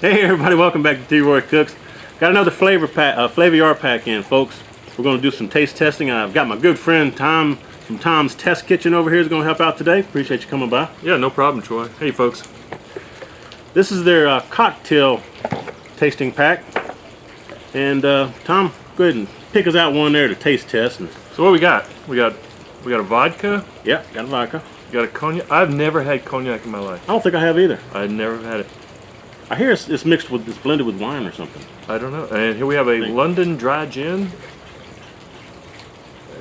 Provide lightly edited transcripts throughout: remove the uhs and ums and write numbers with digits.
Hey everybody, welcome back to T-Roy Cooks. Got another Flaviar pack in, folks. We're going to do some taste testing. I've got my good friend Tom from Tom's Test Kitchen over here is going to help out today. Appreciate you coming by. Yeah, no problem, Troy. Hey folks. This is their cocktail tasting pack. And Tom, go ahead and pick us out one there to taste test. So what we got? We got a vodka. Yeah, got a vodka. Got a cognac. I've never had cognac in my life. I don't think I have either. I've never had it. I hear it's blended with wine or something. I don't know. And here we have a London dry gin,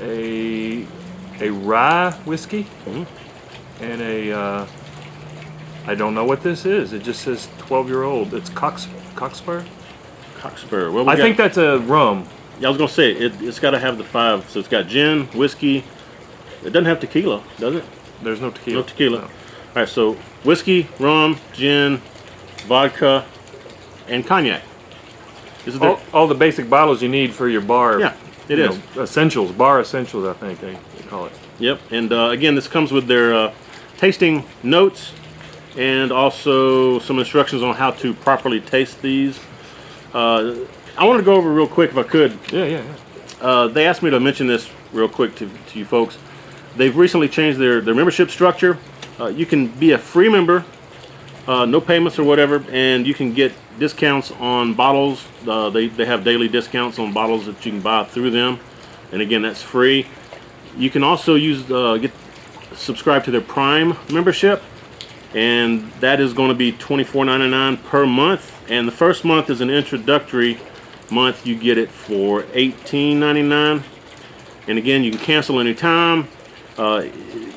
a rye whiskey, and a I don't know what this is. It just says 12-year-old. It's Cockspur. Cockspur. Well, I think that's a rum. Yeah, I was gonna say it's got to have the 5. So it's got gin, whiskey. It doesn't have tequila, does it? There's no tequila. No tequila. No. All right, so whiskey, rum, gin, vodka, and cognac. This is all the basic bottles you need for your bar. Yeah, it is. Essentials, bar essentials, I think they call it. Yep, and again, this comes with their tasting notes and also some instructions on how to properly taste these. I wanted to go over real quick if I could. Yeah. They asked me to mention this real quick to you folks. They've recently changed their membership structure. You can be a free member, no payments or whatever, and you can get discounts on bottles. They have daily discounts on bottles that you can buy through them, and again, that's free. You can also subscribe to their Prime membership, and that is going to be $24.99 per month. And the first month is an introductory month. You get it for $18.99, and again, you can cancel anytime.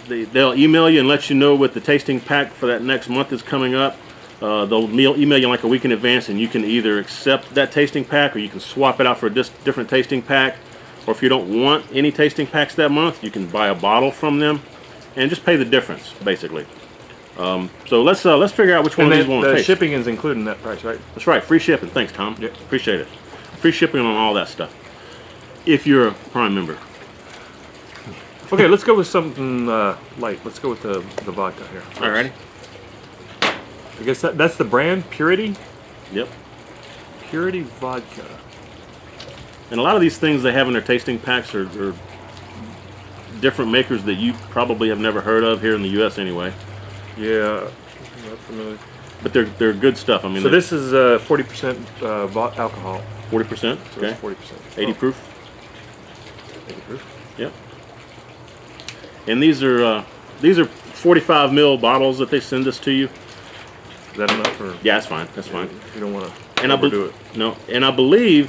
They'll email you and let you know what the tasting pack for that next month is coming up. They'll email you like a week in advance, and you can either accept that tasting pack or you can swap it out for a different tasting pack. Or if you don't want any tasting packs that month, you can buy a bottle from them and just pay the difference, basically. So let's figure out which one of these we want to taste. The shipping is included in that price, right? That's right, free shipping. Thanks, Tom. Yeah. Appreciate it. Free shipping on all that stuff if you're a Prime member. Okay, let's go with something light. Let's go with the vodka here. Alrighty. I guess that's the brand, Purity? Yep. Purity Vodka. And a lot of these things they have in their tasting packs are different makers that you probably have never heard of here in the U.S. anyway. Yeah, I'm not familiar. But they're good stuff. I mean, so this is 40% alcohol. 40%? So Okay. it's 40%. 80 proof? 80 proof? Yep. And these are 45 ml bottles that they send us to you. Is that enough? Or yeah, that's fine. That's fine. You don't want to overdo it. No, and I believe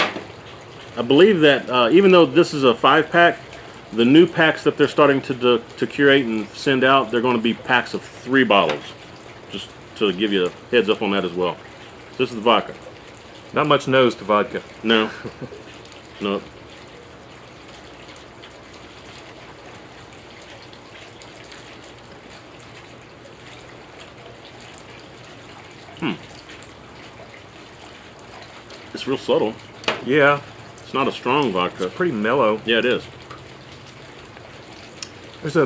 that even though this is a 5-pack, the new packs that they're starting to curate and send out, they're going to be packs of 3 bottles. Just to give you a heads up on that as well. This is the vodka. Not much nose to vodka. No. No. It's real subtle. Yeah. It's not a strong vodka. Pretty mellow. Yeah, it is. There's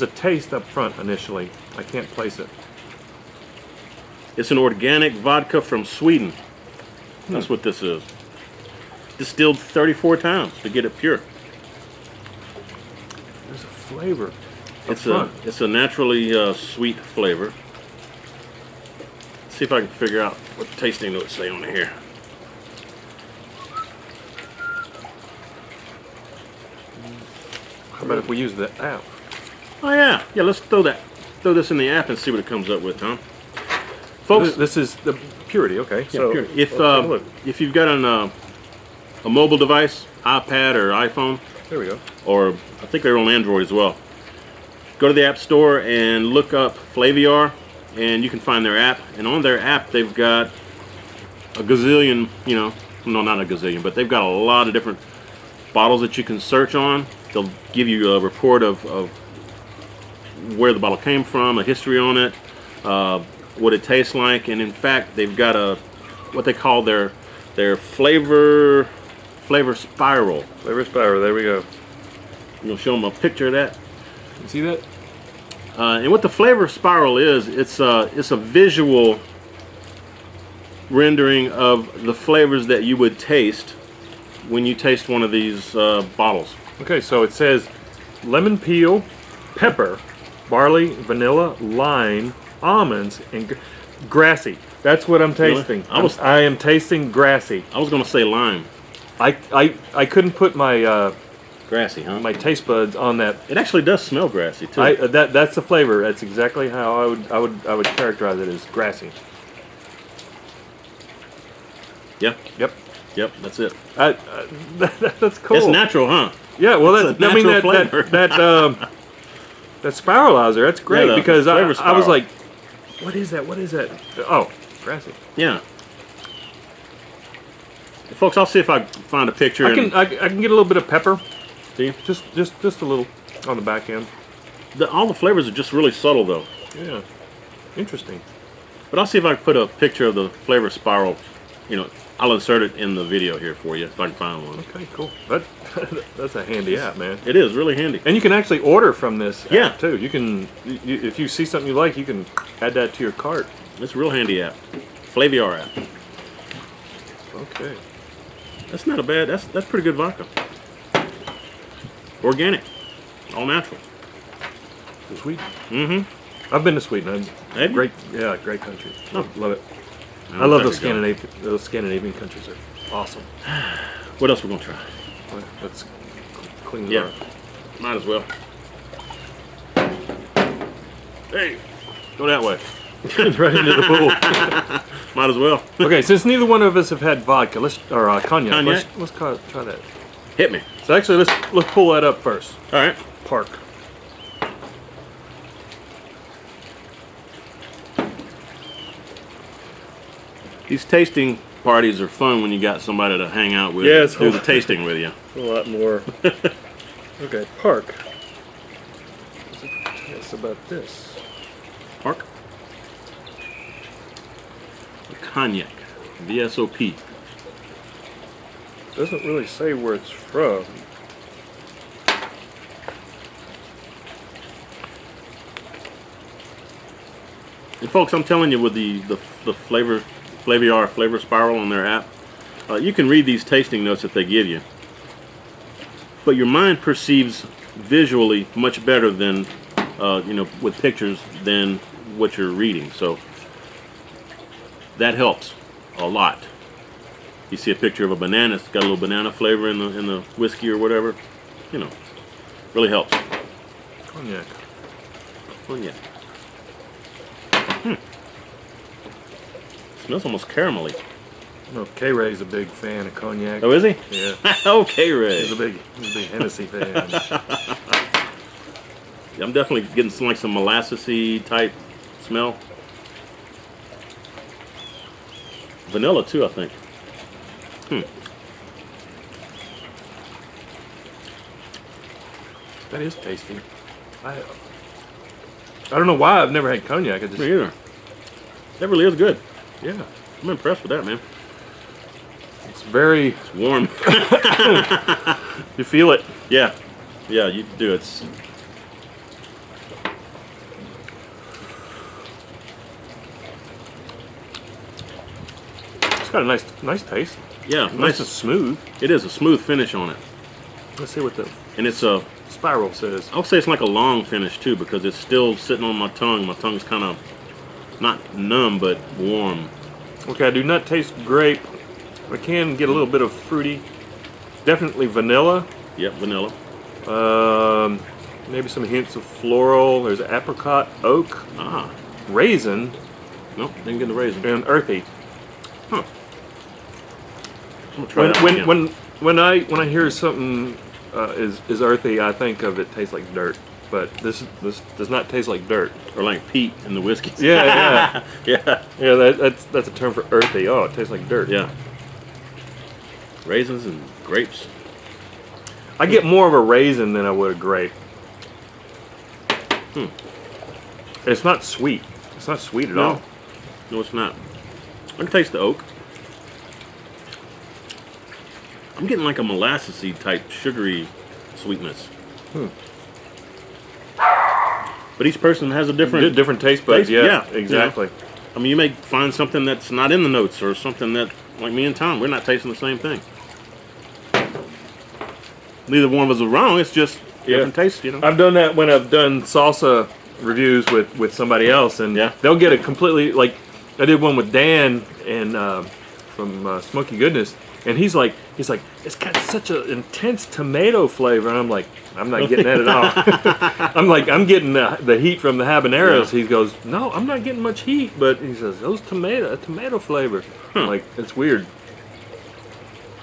a taste up front initially. I can't place it. It's an organic vodka from Sweden. That's what this is. Distilled 34 times to get it pure. There's a flavor. It's a naturally sweet flavor. Let's see if I can figure out what the tasting notes say on here. How about if we use the app? Oh yeah, let's throw this in the app and see what it comes up with, Tom. Folks, This is the Purity. Okay. yeah, So pure. If you've got a mobile device, iPad or iPhone, there we go. or I think they're on Android as well, go to the App Store and look up Flaviar, and you can find their app. And on their app, they've got a gazillion, no, not a gazillion, but they've got a lot of different bottles that you can search on. They'll give you a report of where the bottle came from, a history on it, what it tastes like, and in fact, they've got what they call their flavor spiral. Flavor spiral. There we go. You'll show them a picture of that. You see that? And what the flavor spiral is, it's a visual rendering of the flavors that you would taste when you taste one of these bottles. Okay, so it says lemon peel, pepper, barley, vanilla, lime, almonds, and grassy. That's what I'm tasting. Really? I am tasting grassy. I was going to say lime. I couldn't put my Grassy, huh? my taste buds on that. It actually does smell grassy too. That's the flavor. That's exactly how I would characterize it as grassy. Yeah. Yep. Yep. That's it. That's cool. It's natural, huh? Yeah. Well, It's a I mean natural flavor. that spiralizer. That's great Yeah, the because flavor I was spiral. like, what is that? What is that? Oh, grassy. Yeah. Folks, I'll see if I can find a picture. I can get a little bit of pepper. See? Just a little on the back end. All the flavors are just really subtle, though. Yeah. Interesting. But I'll see if I can put a picture of the flavor spiral. You know, I'll insert it in the video here for you if I can find one. Okay, cool. That's a handy app, man. It is really handy. And you can actually order from this Yeah. app too. You can, if you see something you like, you can add that to your cart. It's a real handy app. Flaviar app. Okay. That's not a bad. That's pretty good vodka. Organic, all natural. From Sweden. Mm-hmm. I've been to Sweden. Have you? Great, yeah, great country. Oh. Love it. I'm I love excited those to Scandinavian countries are awesome. go. What else we gonna try? Let's clean the Yeah, bar. might as well. Hey, go that way. Right into the pool. Might as well. Okay, since neither one of us have had vodka, or cognac, Cognac? let's try that. Hit me. So actually, let's pull that up first. All right. Park. These tasting parties are fun when you got somebody to hang out with. Yes. Do the tasting with you. A lot more. Okay, Park. It's about this. Park. Cognac. VSOP. Doesn't really say where it's from. And folks, I'm telling you, with the Flaviar flavor spiral on their app, you can read these tasting notes that they give you, but your mind perceives visually much better than with pictures than what you're reading. So that helps a lot. You see a picture of a banana, it's got a little banana flavor in the whiskey or whatever, really helps. Cognac. Cognac. Smells almost caramelly. No, K-Ray's a big fan of cognac. Oh, is he? Yeah. Okay, Ray. He's a big Hennessy fan. I'm definitely getting some molassesy type smell. Vanilla too, I think. That is tasty. I don't know why I've never had cognac. I just, Me either. That really is good. yeah, I'm impressed with that, man. it's very. It's warm. You feel it. Yeah, you do. It's It's got a nice taste. nice. Nice and smooth. It is a smooth finish on it, Let's see what the and it's a. spiral says. I'll say it's like a long finish too, because it's still sitting on my tongue. My tongue's kind of not numb, but warm. Okay, I do not taste grape. I can get a little bit of fruity. Definitely vanilla. Yep, vanilla. Maybe some hints of floral. There's apricot, oak, Ah, raisin, nope, didn't get the raisin. and earthy. Huh. I'm gonna try that again. When I hear something is earthy, I think of it tastes like dirt. But this does not taste like dirt. Or like peat in the whiskey. Yeah, yeah, yeah. That's a term for earthy. Oh, it tastes like dirt. yeah. Raisins and grapes. I get more of a raisin than I would a grape. It's not sweet. It's not sweet at all. No, it's not. I can taste the oak. I'm getting like a molassesy type sugary sweetness. But each person has a different Different taste buds. taste, Yeah, yeah, exactly. I mean, you may find something that's not in the notes, or something that, like me and Tom, we're not tasting the same thing. Neither one of us are wrong. It's just different tastes, you know. I've done that when I've done salsa reviews with somebody else, and Yeah. they'll get it completely. Like I did one with Dan and from Smoky Goodness, and he's like, it's got such an intense tomato flavor, and I'm like, I'm not getting that at all. I'm getting the heat from the habaneros. Yeah. He goes, no, I'm not getting much heat, but he says tomato flavor. I'm like, it's weird.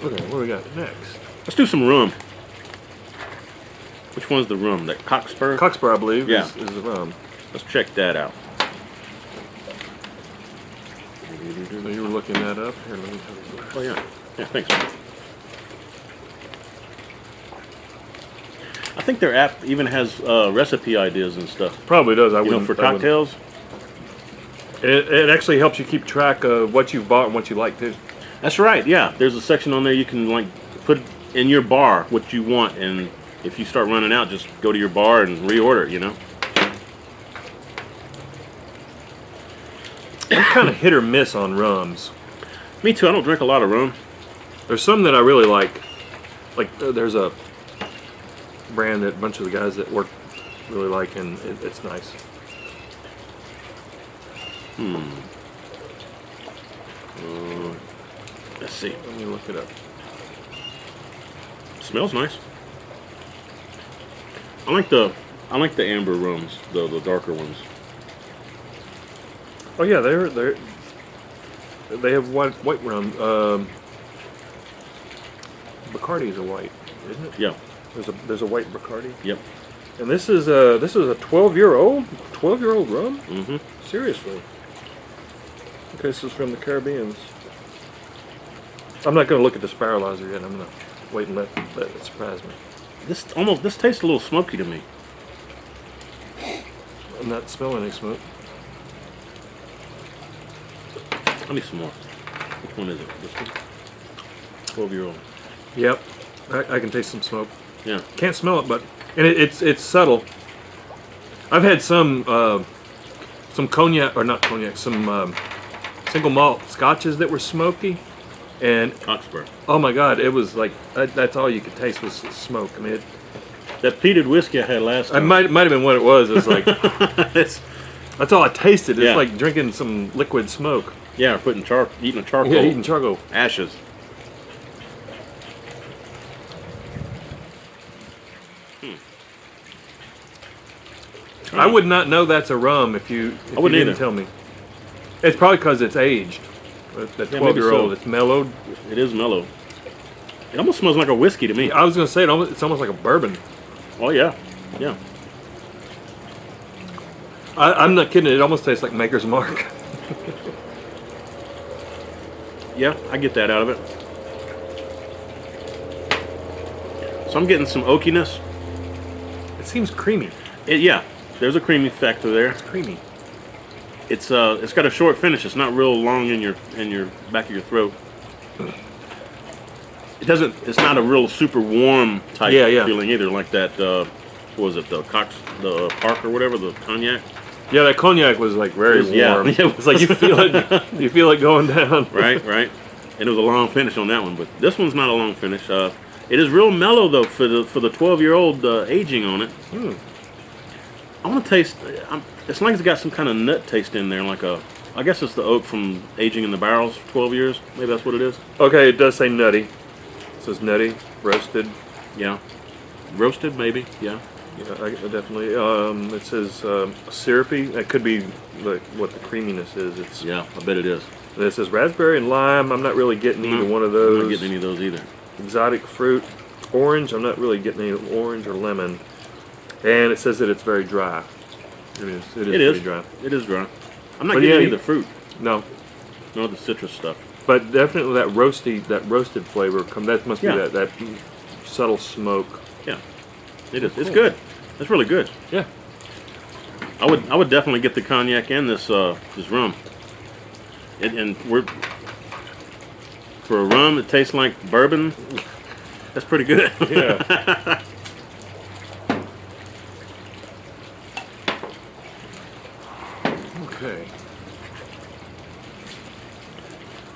Okay, what do we got next? Let's do some rum. Which one's the rum? That Cockspur? Cockspur, I believe, Yeah. is the rum. Let's check that out. So you were looking that up. Here, let me have a glass. Oh yeah. Yeah, thanks. I think their app even has recipe ideas and stuff. Probably does. I You know, wouldn't for I wouldn't- cocktails. It actually helps you keep track of what you've bought and what you like too. That's right. Yeah, there's a section on there you can like put in your bar what you want, and if you start running out, just go to your bar and reorder. You know. I'm kind of hit or miss on rums. Me too. I don't drink a lot of rum. There's some that I really like. Like there's a brand that a bunch of the guys that work really like, and it's nice. Let's see. Let me look it up. Smells nice. I like the amber rums, the darker ones. Oh yeah, they have white rum. Bacardi is a white, isn't it? Yeah. There's a white Bacardi. Yep. And this is a 12-year-old rum. Mm-hmm. Seriously. Okay, this is from the Caribbeans. I'm not going to look at the Sparrowlizer yet. I'm going to wait and let it surprise me. This tastes a little smoky to me. I'm not smelling any smoke. I need some more. Which one is it? This one? 12-year-old. Yep, I can taste some smoke. Yeah. Can't smell it, but it's subtle. I've had some cognac, or not cognac, some single malt scotches that were smoky, and Cockspur. oh my god, it was like that's all you could taste was smoke. I mean, That peated whiskey I had last it time. might have been what it was. It's like It's, that's all I tasted. It's Yeah. like drinking some liquid smoke. yeah, eating a charcoal. Yeah, eating charcoal. Ashes. I would not know that's a rum if you wouldn't didn't either. tell me. It's probably because it's aged. That Yeah, maybe 12-year-old, so. it's mellowed. It is mellow. It almost smells like a whiskey to me. I was gonna say it's almost like a bourbon. Oh yeah, yeah. I'm not kidding. It almost tastes like Maker's Mark. Yeah, I get that out of it. So I'm getting some oakiness. It seems creamy. Yeah, there's a creamy factor there. It's creamy. It's got a short finish. It's not real long in your back of your throat. It doesn't. It's not a real super warm type Yeah. feeling either. Like that. What was it? The Park or whatever. The cognac. Yeah, that cognac was like very warm. Yeah. It's like you feel it. You feel it going down. Right. And it was a long finish on that one, but this one's not a long finish. It is real mellow though for the 12-year-old aging on it. I want to taste. It's like it's got some kind of nut taste in there, like I guess it's the oak from aging in the barrels 12 years. Maybe that's what it is. Okay, it does say nutty. It says nutty, roasted. Yeah. Roasted, maybe. Yeah. Yeah, I definitely. It says syrupy. That could be what the creaminess is. It's Yeah, I bet it is. It says raspberry and lime. I'm not really getting either one of those. I'm not getting any of those either. Exotic fruit, orange. I'm not really getting any orange or lemon. And it says that it's very dry. It is. It is pretty dry. It is dry. I'm not But getting yeah, any of the fruit. No, No, the citrus stuff. but definitely that roasted flavor. That must be Yeah. that subtle smoke. Yeah. It is. It's good. It's really good. Yeah. I would definitely get the cognac and this rum. And we're for a rum that tastes like bourbon. That's pretty good. Yeah. Okay.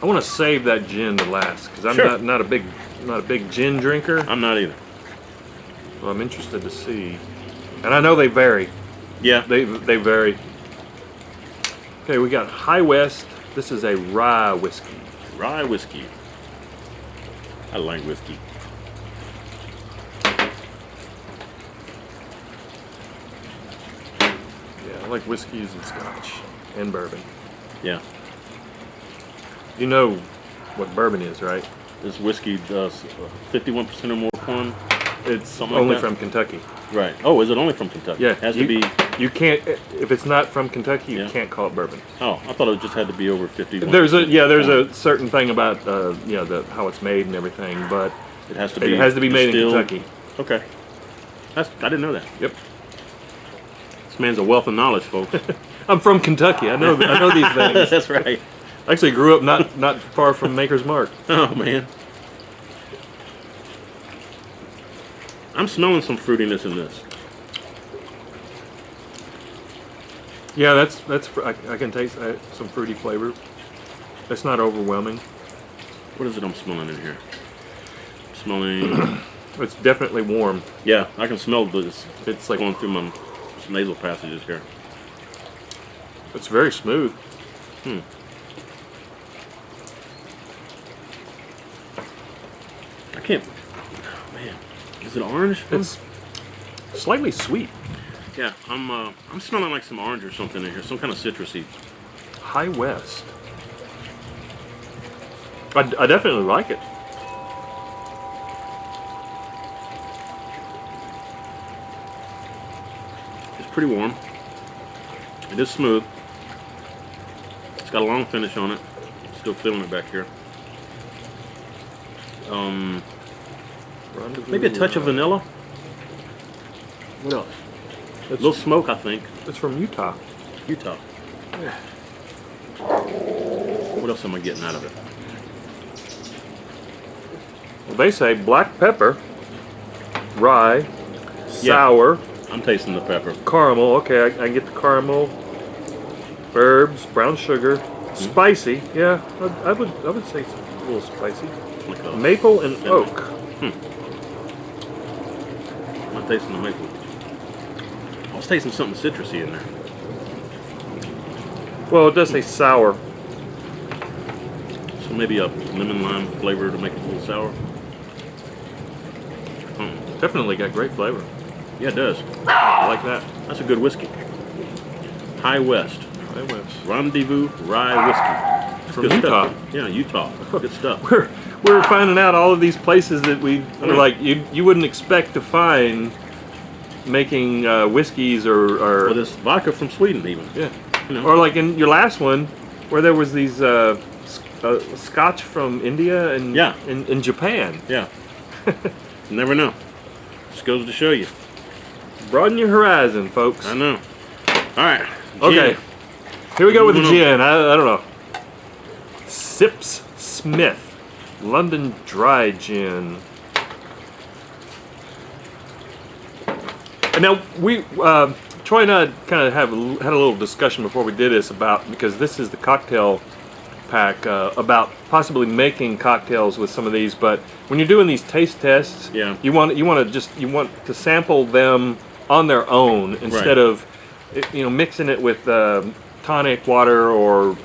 I want to save that gin to last because I'm Sure. not a big gin drinker. I'm not either. So I'm interested to see, and I know they vary. Yeah. They vary. Okay, we got High West. This is a rye whiskey. Rye whiskey. I like whiskey. Yeah, I like whiskeys and scotch and bourbon. Yeah. You know what bourbon is, right? This whiskey does 51% or more corn. It's Something like only that? from Kentucky. Right. Oh, is it only from Kentucky? Yeah, Has to be. You can't if it's not from Kentucky. You Yeah. can't call it bourbon. Oh, I thought it just had to be over 51. There's a certain thing about how it's made and everything, but It has to it be. has to be made in distilled. Kentucky. Okay. I didn't know that. Yep. This man's a wealth of knowledge, folks. I'm from Kentucky. I know these things. That's right. I actually grew up not far from Maker's Mark. Oh man. I'm smelling some fruitiness in this. Yeah, I can taste some fruity flavor. It's not overwhelming. What is it I'm smelling in here? I'm smelling. It's definitely warm. Yeah, I can smell this. It's like Going through my nasal passages here. it's very smooth. I can't. Oh, man, is it orange? It's slightly sweet. Yeah, I'm smelling like some orange or something in here, some kind of citrusy. High West. I definitely like it. It's pretty warm. It is smooth. It's got a long finish on it. Still feeling it back here. Maybe a touch of vanilla. What else? A little smoke, I think. It's from Utah. Utah. What else am I getting out of it? Well, they say black pepper, rye, sour, I'm tasting the pepper. caramel. Okay, I get the caramel, herbs, brown sugar, spicy. Yeah, I would say it's a little spicy. Like a, Maple and oak. I'm tasting the maple. I was tasting something citrusy in there. Well, it does say sour. So maybe a lemon lime flavor to make it a little sour. Definitely got great flavor. Yeah, it does. I like that. That's a good whiskey. High West. High West. Rendezvous Rye Whiskey. That's From good Utah. stuff. Yeah, Utah. Good stuff. We're finding out all of these places that we are like you wouldn't expect to find making whiskeys or Well, this vodka from Sweden even. yeah, You know. or like in your last one where there was these scotch from India and Yeah. in Japan. Yeah. You never know. Just goes to show you. Broaden your horizon, folks. I know. All right. Okay, Gin. here we go with the Moving on. gin. I don't know. Sips Smith, London Dry Gin. And now Troy and I kind of had a little discussion before we did this because this is the cocktail pack about possibly making cocktails with some of these. But when you're doing these taste tests, Yeah. you want to sample them on their own instead Right. of mixing it with tonic water or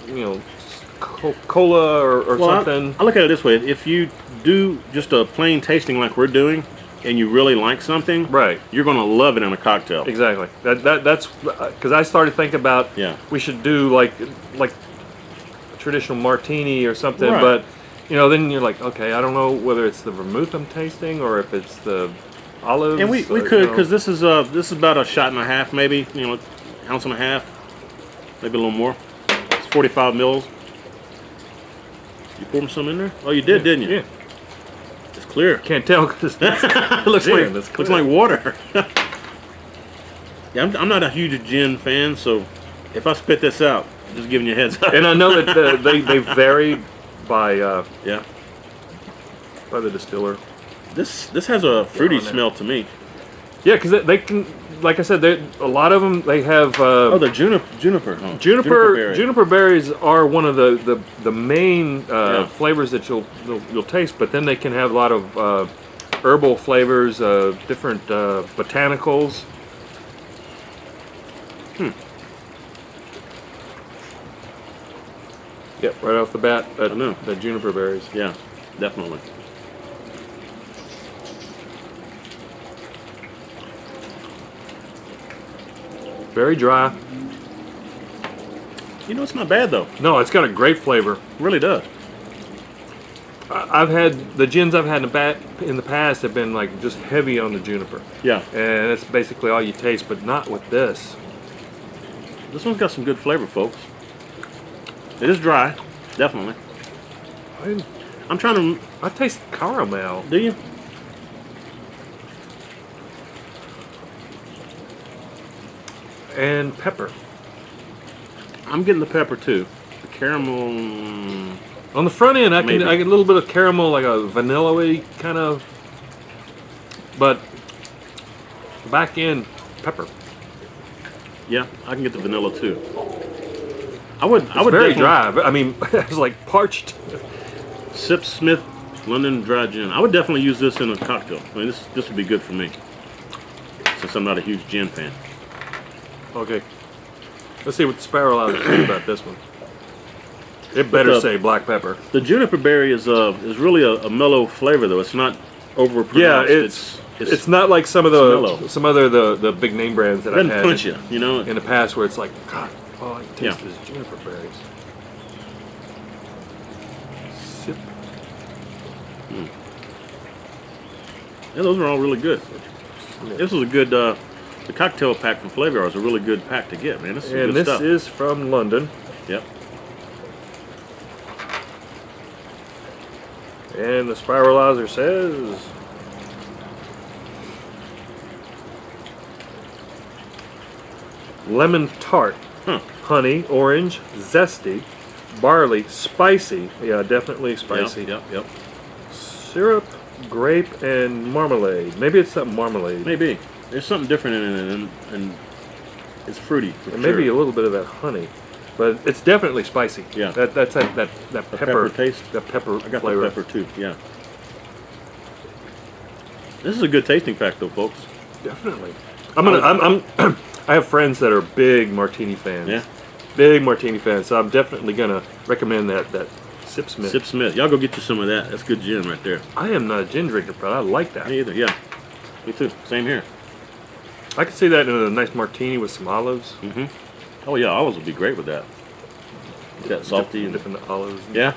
cola or Well, something. I look at it this way: if you do just a plain tasting like we're doing, and you really like something, Right. you're gonna love it in a cocktail. Exactly. That's because I started thinking about Yeah. we should do like a traditional martini or something, Right. but then you're like, okay, I don't know whether it's the vermouth I'm tasting or if it's the olives. And we or, could, because this is about a shot and a half, maybe ounce and a half, maybe a little more. It's 45 mils. You poured some in there? Oh, you did, didn't you? Yeah. It's clear. Can't tell because It looks Gin, like that's looks clear. like water. Yeah, I'm not a huge gin fan, so if I spit this out, I'm just giving you a heads up. and I know that they vary by Yeah, the distiller. this has a fruity on there. smell to me. Yeah, because like I said, a lot of them they have. Oh, the juniper. Oh, berry. Juniper berries are one of the main flavors that you'll taste, but then they can have a lot of herbal flavors, different botanicals. Yep, right off the bat, the juniper berries. Yeah, definitely. Very dry. You know, it's not bad though. No, it's got a great flavor. It really does. I've had the gins I've had in the past have been like just heavy on the juniper. Yeah. And that's basically all you taste, but not with this. This one's got some good flavor, folks. It is dry, definitely. I'm trying to. I taste caramel. Do you? And pepper. I'm getting the pepper too. The caramel. On the front end, I Maybe. get a little bit of caramel, like a vanilla-y kind of. But back end, pepper. Yeah, I can get the vanilla too. I would Very definitely- dry. I mean, it's like parched. Sip Smith London Dry Gin. I would definitely use this in a cocktail. I mean, this would be good for me, since I'm not a huge gin fan. Okay. Let's see what the Sparrow Louser says about this one. It better say black pepper. The juniper berry is really a mellow flavor though. It's not over pronounced. Yeah, it's not like some mellow. other the big name brands that It I've doesn't had punch you, you know. in the past where it's like, God, all I can taste Yeah. is juniper berries. Sip. Yeah, those are all really good. This was a good. The cocktail pack from Flaviar is a really good pack to get, man. This is And good this stuff. is from London. Yep. And the Spiralizer says lemon tart, honey, orange, zesty, barley, spicy. Yeah, definitely spicy. Yep. Syrup, grape, and marmalade. Maybe it's something marmalade. Maybe there's something different in it, and it's fruity. For And sure. maybe a little bit of that honey. But it's definitely spicy. Yeah. That's that pepper taste. That pepper I got flavor. the pepper too. Yeah. This is a good tasting pack, though, folks. Definitely. I'm I have friends that are big martini fans. Yeah. Big martini fans. So I'm definitely gonna recommend that Sip Smith. Sip Smith. Y'all go get you some of that. That's good gin right there. I am not a gin drinker, but I like that. Me either. Yeah. Me too. Same here. I could see that in a nice martini with some olives. Mm-hmm. Oh yeah, olives would be great with that. Get that salty and Dipping the olives. yeah.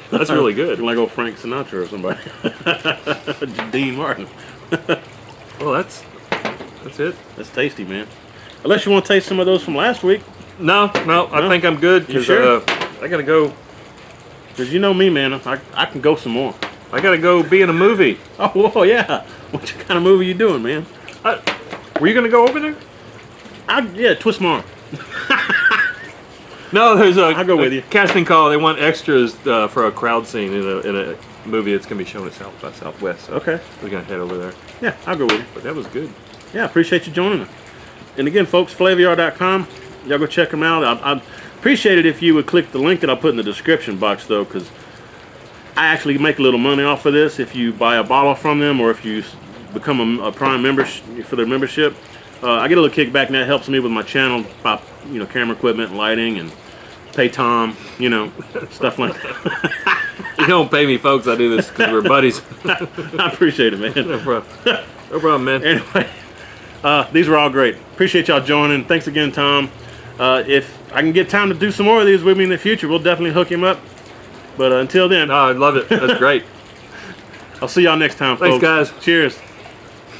That's really good. Like old Frank Sinatra or somebody. Dean Martin. Well, that's it. That's tasty, man. Unless you want to taste some of those from last week, No, I think I'm good. You 'cause, sure? I gotta go. because you know me, man. I can go some more. I gotta go be in a movie. Oh, whoa, yeah. What kind of movie you doing, man? Were you gonna go over there? Yeah, twist my arm. No, there's I'll go with you. casting call. They want extras for a crowd scene in a movie that's gonna be shown at South by Southwest. So Okay. we're gonna head over there. Yeah, I'll go with you. But that was good. Yeah, appreciate you joining us. And again, folks, Flaviar.com. Y'all go check them out. I'd appreciate it if you would click the link that I'll put in the description box, though, because I actually make a little money off of this if you buy a bottle from them or if you become a Prime member for their membership. I get a little kickback, and that helps me with my channel, buy, camera equipment and lighting, and pay Tom, stuff like that. You don't pay me, folks. I do this because we're buddies. I appreciate it, man. No problem. No problem, man. Anyway, these were all great. Appreciate y'all joining. Thanks again, Tom. If I can get time to do some more of these with me in the future, we'll definitely hook him up. But until then, No, I love it. That's great. I'll see y'all next time, Thanks, folks. guys. Cheers.